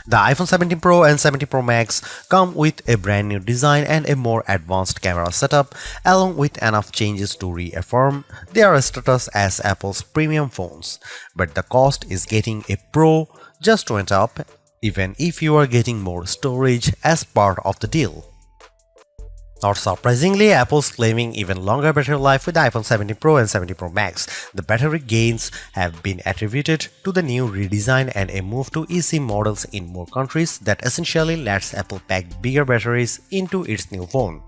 The iPhone 17 Pro and 17 Pro Max come with a brand new design and a more advanced camera setup, along with enough changes to reaffirm their status as Apple's premium phones. But the cost is getting a Pro just went up, even if you are getting more storage as part of the deal. Not surprisingly, Apple's claiming even longer battery life with the iPhone 17 Pro and 17 Pro Max. The battery gains have been attributed to the new redesign and a move to eSIM models in more countries that essentially lets Apple pack bigger batteries into its new phone.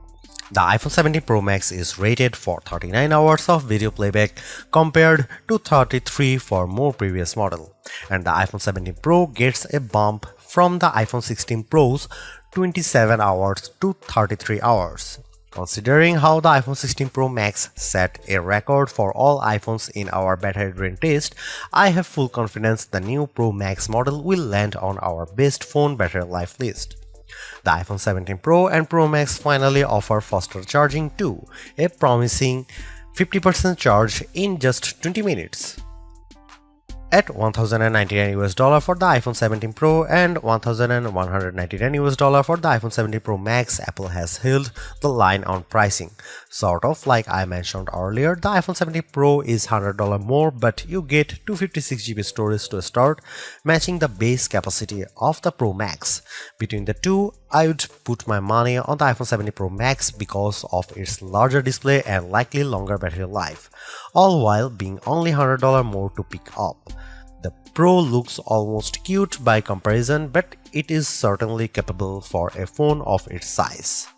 The iPhone 17 Pro Max is rated for 39 hours of video playback compared to 33 for more previous model, and the iPhone 17 Pro gets a bump from the iPhone 16 Pro's 27 hours to 33 hours. Considering how the iPhone 16 Pro Max set a record for all iPhones in our battery drain test, I have full confidence the new Pro Max model will land on our best phone battery life list. The iPhone 17 Pro and Pro Max finally offer faster charging too, a promising 50% charge in just 20 minutes. At $1,099 for the iPhone 17 Pro and $1,199 for the iPhone 17 Pro Max, Apple has held the line on pricing. Sort of like I mentioned earlier, the iPhone 17 Pro is $100 more, but you get 256GB storage to start, matching the base capacity of the Pro Max. Between the two, I would put my money on the iPhone 17 Pro Max because of its larger display and likely longer battery life, all while being only $100 more to pick up. The Pro looks almost cute by comparison, but it is certainly capable for a phone of its size.